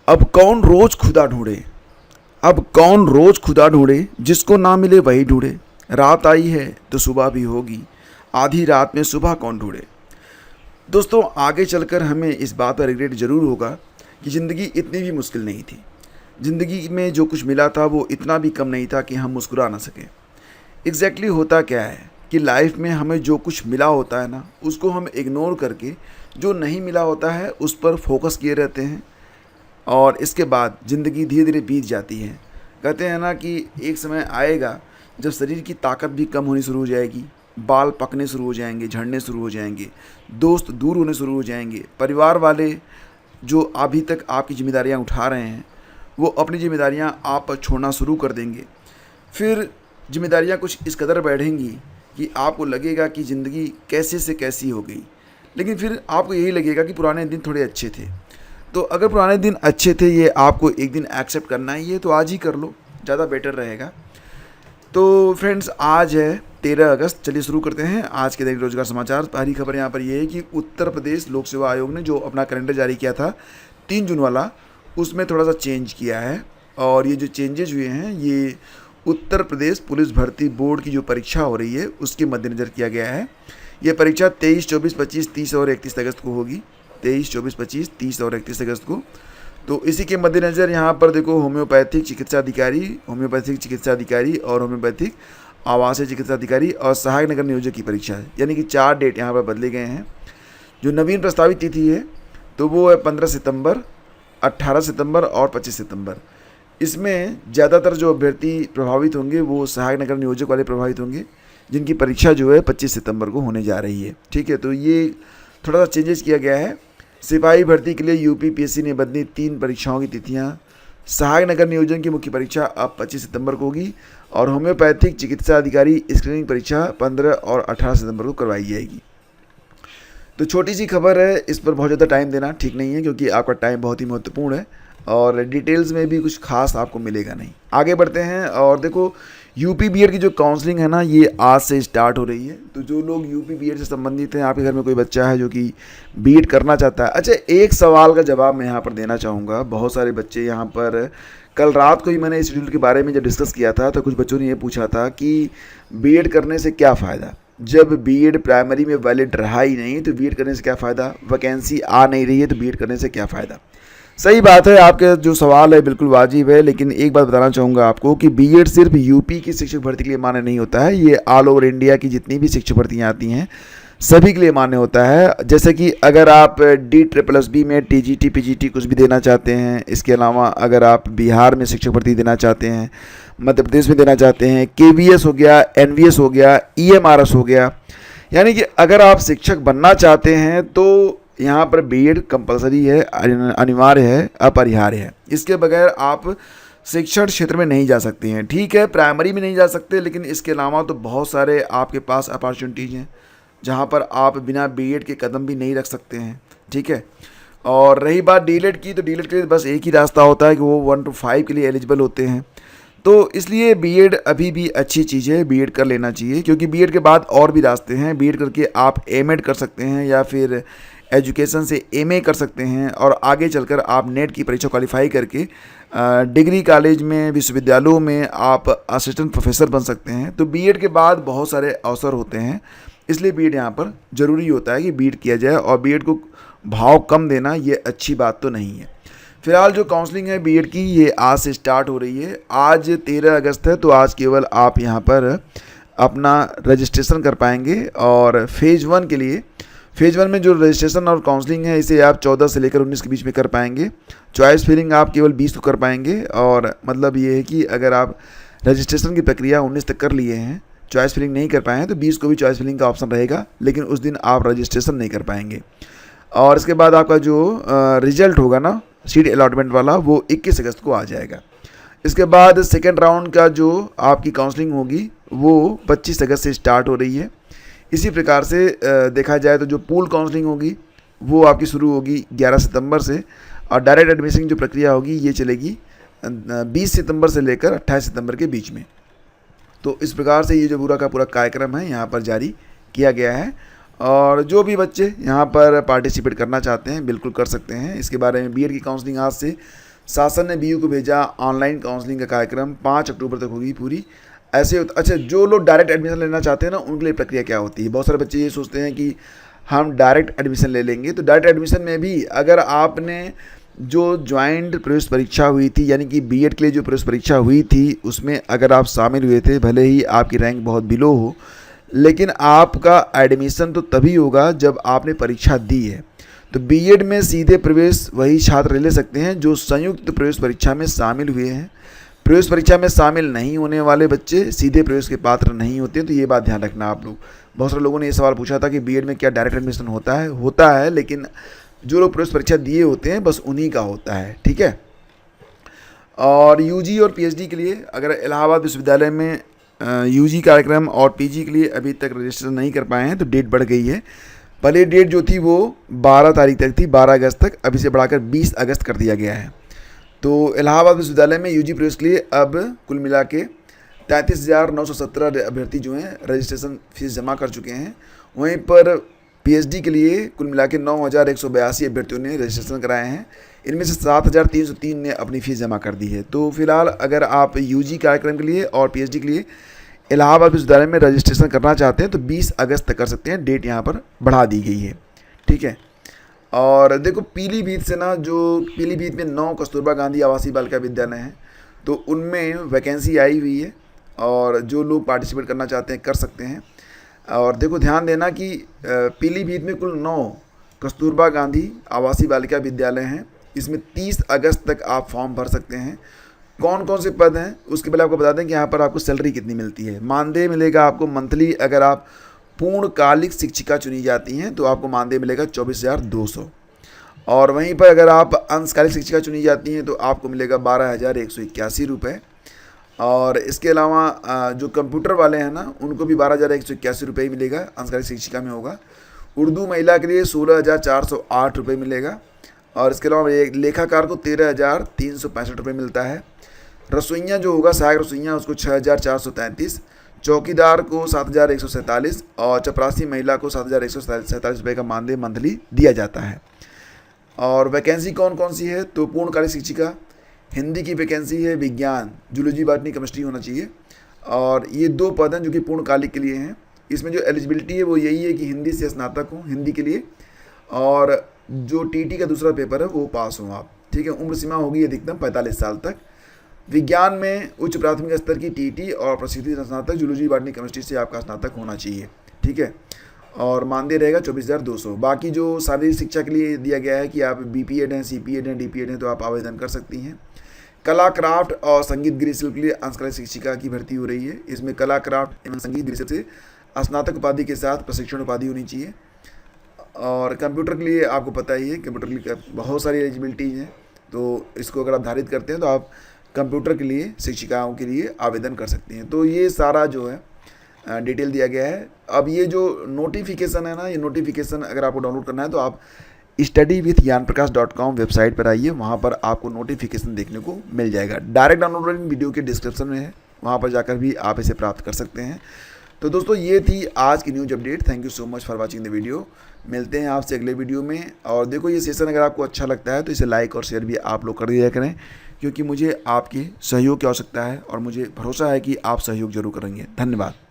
अब कौन रोज खुदा ढूंढे, अब कौन रोज खुदा ढूंढे, जिसको ना मिले वही ढूंढे। रात आई है तो सुबह भी होगी, आधी रात में सुबह कौन ढूंढे। दोस्तों, आगे चलकर हमें इस बात पर रिग्रेट ज़रूर होगा कि ज़िंदगी इतनी भी मुश्किल नहीं थी। ज़िंदगी में जो कुछ मिला था वो इतना भी कम नहीं था कि हम मुस्कुरा ना सकें। एग्जैक्टली होता क्या है कि लाइफ में हमें जो कुछ मिला होता है ना, उसको हम इग्नोर करके जो नहीं मिला होता है उस पर फोकस किए रहते हैं, और इसके बाद ज़िंदगी धीरे धीरे बीत जाती है। कहते हैं ना कि एक समय आएगा जब शरीर की ताकत भी कम होनी शुरू हो जाएगी, बाल पकने शुरू हो जाएंगे, झड़ने शुरू हो जाएंगे, दोस्त दूर होने शुरू हो जाएंगे, परिवार वाले जो अभी तक आपकी जिम्मेदारियां उठा रहे हैं वो अपनी जिम्मेदारियां आप पर छोड़ना शुरू कर देंगे। फिर जिम्मेदारियां कुछ इस कदर बढ़ेंगी कि आपको लगेगा कि ज़िंदगी कैसे से कैसी हो गई, लेकिन फिर आपको यही लगेगा कि पुराने दिन थोड़े अच्छे थे। तो अगर पुराने दिन अच्छे थे, ये आपको एक दिन एक्सेप्ट करना ही है, तो आज ही कर लो, ज़्यादा बेटर रहेगा। तो फ्रेंड्स, आज है 13 अगस्त। चलिए शुरू करते हैं आज के दैनिक रोजगार समाचार। पहली खबर यहाँ पर यह है कि उत्तर प्रदेश लोक सेवा आयोग ने जो अपना कैलेंडर जारी किया था 3 जून वाला, उसमें थोड़ा सा चेंज किया है। और ये जो चेंजेज हुए हैं ये उत्तर प्रदेश पुलिस भर्ती बोर्ड की जो परीक्षा हो रही है उसके मद्देनज़र किया गया है। ये परीक्षा 23, 24, 25, 30 और 31 अगस्त को होगी। 23, 24, 25, 30 और 31 अगस्त को। तो इसी के मद्देनज़र यहाँ पर देखो, होम्योपैथिक चिकित्सा अधिकारी और होम्योपैथिक आवासीय चिकित्सा अधिकारी और सहायक नगर नियोजक की परीक्षा है, यानी कि 4 डेट यहाँ पर बदले गए हैं। जो नवीन प्रस्तावित तिथि है तो वो है 15 सितंबर, 18 सितंबर और 25 सितंबर। इसमें ज़्यादातर जो अभ्यर्थी प्रभावित होंगे वो सहायक नगर नियोजक वाले प्रभावित होंगे, जिनकी परीक्षा जो है 25 सितंबर को होने जा रही है। ठीक है, तो ये थोड़ा सा चेंजेस किया गया है। सिपाही भर्ती के लिए यूपीपीएससी ने बदली 3 परीक्षाओं की तिथियाँ। सहायक नगर नियोजन की मुख्य परीक्षा अब 25 सितंबर को होगी और होम्योपैथिक चिकित्सा अधिकारी स्क्रीनिंग परीक्षा 15 और 18 सितंबर को करवाई जाएगी। तो छोटी सी खबर है, इस पर बहुत ज़्यादा टाइम देना ठीक नहीं है, क्योंकि आपका टाइम बहुत ही महत्वपूर्ण है और डिटेल्स में भी कुछ खास आपको मिलेगा नहीं। आगे बढ़ते हैं और देखो, यूपी बीएड की जो काउंसलिंग है ना, ये आज से स्टार्ट हो रही है। तो जो लोग यूपी बीएड से संबंधित हैं, आपके घर में कोई बच्चा है जो कि बीएड करना चाहता है। अच्छा, एक सवाल का जवाब मैं यहाँ पर देना चाहूँगा। बहुत सारे बच्चे यहाँ पर, कल रात को ही मैंने इस शेड्यूल के बारे में जब डिस्कस किया था तो कुछ बच्चों ने ये पूछा था कि बीएड करने से क्या फ़ायदा, जब बीएड प्राइमरी में वैलिड रहा ही नहीं तो बीएड करने से क्या फ़ायदा, वैकेंसी आ नहीं रही है तो बीएड करने से क्या फ़ायदा। सही बात है, आपका जो सवाल है बिल्कुल वाजिब है, लेकिन एक बात बताना चाहूँगा आपको कि बीएड सिर्फ यूपी की शिक्षक भर्ती के लिए मान्य नहीं होता है। ये ऑल ओवर इंडिया की जितनी भी शिक्षक भर्तियाँ आती हैं सभी के लिए मान्य होता है। जैसे कि अगर आप DSSB में टीजीटी पीजीटी कुछ भी देना चाहते हैं, इसके अलावा अगर आप बिहार में शिक्षक भर्ती देना चाहते हैं, मध्य प्रदेश में देना चाहते हैं, KVS हो गया, NVS हो गया, EMRS हो गया, यानी कि अगर आप शिक्षक बनना चाहते हैं तो यहाँ पर बीएड कंपलसरी है, अनिवार्य है, अपरिहार्य है। इसके बगैर आप शिक्षण क्षेत्र में नहीं जा सकते हैं। ठीक है, प्राइमरी में नहीं जा सकते, लेकिन इसके अलावा तो बहुत सारे आपके पास अपॉर्चुनिटीज़ हैं जहाँ पर आप बिना बीएड के कदम भी नहीं रख सकते हैं। ठीक है, और रही बात डीएलएड की, तो डीएलएड के लिए बस एक ही रास्ता होता है कि वो 1 to 5 के लिए एलिजिबल होते हैं। तो इसलिए बीएड अभी भी अच्छी चीज़ है, बीएड कर लेना चाहिए, क्योंकि बीएड के बाद और भी रास्ते हैं। बीएड करके आप एमएड कर सकते हैं या फिर एजुकेशन से एमए कर सकते हैं, और आगे चलकर आप नेट की परीक्षा क्वालिफाई करके डिग्री कॉलेज में, विश्वविद्यालयों में आप असिस्टेंट प्रोफेसर बन सकते हैं। तो बीएड के बाद बहुत सारे अवसर होते हैं, इसलिए बीएड यहाँ पर ज़रूरी होता है कि बीएड किया जाए। और बीएड को भाव कम देना ये अच्छी बात तो नहीं है। फिलहाल जो काउंसलिंग है बीएड की, ये आज से स्टार्ट हो रही है। आज 13 अगस्त है, तो आज केवल आप यहाँ पर अपना रजिस्ट्रेशन कर पाएंगे। और फेज़ 1 के लिए, फेज़ 1 में जो रजिस्ट्रेशन और काउंसलिंग है इसे आप 14 से लेकर 19 के बीच में कर पाएंगे। चॉइस फिलिंग आप केवल 20 को कर पाएंगे, और मतलब ये है कि अगर आप रजिस्ट्रेशन की प्रक्रिया 19 तक कर लिए हैं, चॉइस फिलिंग नहीं कर पाए हैं, तो 20 को भी चॉइस फिलिंग का ऑप्शन रहेगा, लेकिन उस दिन आप रजिस्ट्रेशन नहीं कर पाएंगे। और इसके बाद आपका जो रिजल्ट होगा ना सीट अलॉटमेंट वाला, वो 21 अगस्त को आ जाएगा। इसके बाद सेकेंड राउंड का जो आपकी काउंसलिंग होगी वो 25 अगस्त से स्टार्ट हो रही है। इसी प्रकार से देखा जाए तो जो पूल काउंसलिंग होगी वो आपकी शुरू होगी 11 सितंबर से, और डायरेक्ट एडमिशन की जो प्रक्रिया होगी ये चलेगी 20 सितंबर से लेकर 28 सितंबर के बीच में। तो इस प्रकार से ये जो पूरा का पूरा कार्यक्रम है यहाँ पर जारी किया गया है, और जो भी बच्चे यहाँ पर पार्टिसिपेट करना चाहते हैं बिल्कुल कर सकते हैं। इसके बारे में बीएड की काउंसलिंग आज से शासन ने बीयू को भेजा ऑनलाइन काउंसलिंग का कार्यक्रम 5 अक्टूबर तक होगी पूरी। ऐसे अच्छा, जो लोग डायरेक्ट एडमिशन लेना चाहते हैं ना, उनके लिए प्रक्रिया क्या होती है। बहुत सारे बच्चे ये सोचते हैं कि हम डायरेक्ट एडमिशन ले लेंगे। तो डायरेक्ट एडमिशन में भी अगर आपने जो ज्वाइंट प्रवेश परीक्षा हुई थी, यानी कि बीएड के लिए जो प्रवेश परीक्षा हुई थी, उसमें अगर आप शामिल हुए थे, भले ही आपकी रैंक बहुत बिलो हो, लेकिन आपका एडमिशन तो तभी होगा जब आपने परीक्षा दी है। तो बीएड में सीधे प्रवेश वही छात्र ले सकते हैं जो संयुक्त प्रवेश परीक्षा में शामिल हुए हैं। प्रवेश परीक्षा में शामिल नहीं होने वाले बच्चे सीधे प्रवेश के पात्र नहीं होते। तो ये बात ध्यान रखना आप लोग। बहुत सारे लोगों ने ये सवाल पूछा था कि बीएड में क्या डायरेक्ट एडमिशन होता है, लेकिन जो लोग प्रवेश परीक्षा दिए होते हैं बस उन्हीं का होता है, ठीक है। और यूजी और पीएचडी के लिए अगर इलाहाबाद विश्वविद्यालय में यूजी कार्यक्रम और पीजी के लिए अभी तक रजिस्टर नहीं कर पाए हैं तो डेट बढ़ गई है। पहले डेट जो थी वो 12 तारीख तक थी, 12 अगस्त तक, अभी से बढ़ाकर 20 अगस्त कर दिया गया है। तो इलाहाबाद विश्वविद्यालय में यूजी प्रवेश के लिए अब कुल मिला के 33,917 अभ्यर्थी जो हैं रजिस्ट्रेशन फीस जमा कर चुके हैं। वहीं पर पीएचडी के लिए कुल मिला के 9,182 अभ्यर्थियों ने रजिस्ट्रेशन कराए हैं। इनमें से 7,303 ने अपनी फ़ीस जमा कर दी है। तो फिलहाल अगर आप यूजी कार्यक्रम के लिए और पीएचडी के लिए इलाहाबाद विश्वविद्यालय में रजिस्ट्रेशन करना चाहते हैं तो 20 अगस्त तक कर सकते हैं। डेट यहाँ पर बढ़ा दी गई है, ठीक है। और देखो पीलीभीत से ना, जो पीलीभीत में 9 कस्तूरबा गांधी आवासीय बालिका विद्यालय हैं, तो उनमें वैकेंसी आई हुई है और जो लोग पार्टिसिपेट करना चाहते हैं कर सकते हैं। और देखो ध्यान देना कि पीलीभीत में कुल 9 कस्तूरबा गांधी आवासीय बालिका विद्यालय हैं। इसमें 30 अगस्त तक आप फॉर्म भर सकते हैं। कौन कौन से पद हैं उसके पहले आपको बता दें कि यहाँ पर आपको सैलरी कितनी मिलती है। मानदेय मिलेगा आपको मंथली। अगर आप पूर्णकालिक शिक्षिका चुनी जाती हैं तो आपको मानदेय मिलेगा 24,200। और वहीं पर अगर आप अंशकालिक शिक्षिका चुनी जाती हैं तो आपको मिलेगा 12,181 रुपये। और इसके अलावा जो कंप्यूटर वाले हैं ना, उनको भी 12,181 रुपये ही मिलेगा, अंशकालिक शिक्षिका में होगा। उर्दू महिला के लिए 16,408 रुपये मिलेगा। और इसके अलावा एक लेखाकार को 13,365 रुपये मिलता है। रसोइयाँ जो होगा, सहायक रसोइयाँ, उसको 6,433। चौकीदार को 7,147 और चपरासी महिला को 7,147 रुपये का मानदेय मंथली दिया जाता है। और वैकेंसी कौन कौन सी है, तो पूर्णकालिक शिक्षिका, हिंदी की वैकेंसी है, विज्ञान, जूलॉजी, बॉटनी, केमिस्ट्री होना चाहिए। और ये 2 पद हैं जो कि पूर्णकालिक के लिए हैं। इसमें जो एलिजिबिलिटी है वो यही है कि हिंदी से स्नातक हो हिंदी के लिए, और जो टीटी का दूसरा पेपर है वो पास हो आप, ठीक है। उम्र सीमा होगी अधिकतम 45 साल तक। विज्ञान में उच्च प्राथमिक स्तर की टीटी और प्रसिद्धि स्नातक, जूलॉजी, बॉटनी, केमिस्ट्री से आपका स्नातक होना चाहिए, ठीक है। और मानदेय रहेगा 24,200। बाकी जो शारीरिक शिक्षा के लिए दिया गया है कि आप बीपीएड हैं, सीपीएड हैं, डीपीएड हैं, तो आप आवेदन कर सकती हैं। कला, क्राफ्ट और संगीत गृह शिल्प के लिए अंशकालिक शिक्षिका की भर्ती हो रही है। इसमें कला, क्राफ्ट एवं संगीत गृह शिल्प से स्नातक उपाधि के साथ प्रशिक्षण उपाधि होनी चाहिए। और कंप्यूटर के लिए आपको पता ही है, कंप्यूटर के लिए बहुत सारी एलिजिबिलिटीज़ हैं। तो इसको अगर आप धारित करते हैं तो आप कंप्यूटर के लिए शिक्षिकाओं के लिए आवेदन कर सकते हैं। तो ये सारा जो है डिटेल दिया गया है। अब ये जो नोटिफिकेशन है ना, ये नोटिफिकेशन अगर आपको डाउनलोड करना है तो आप studyWithGyanPrakash.com वेबसाइट पर आइए, वहाँ पर आपको नोटिफिकेशन देखने को मिल जाएगा। डायरेक्ट डाउनलोड वीडियो के डिस्क्रिप्शन में है, वहाँ पर जाकर भी आप इसे प्राप्त कर सकते हैं। तो दोस्तों ये थी आज की news update. Thank you so much for watching the video. मिलते हैं आपसे अगले वीडियो में। और देखो ये सेशन अगर आपको अच्छा लगता है तो इसे लाइक और शेयर भी आप लोग कर दिया करें, क्योंकि मुझे आपके सहयोग की आवश्यकता है और मुझे भरोसा है कि आप सहयोग जरूर करेंगे। धन्यवाद।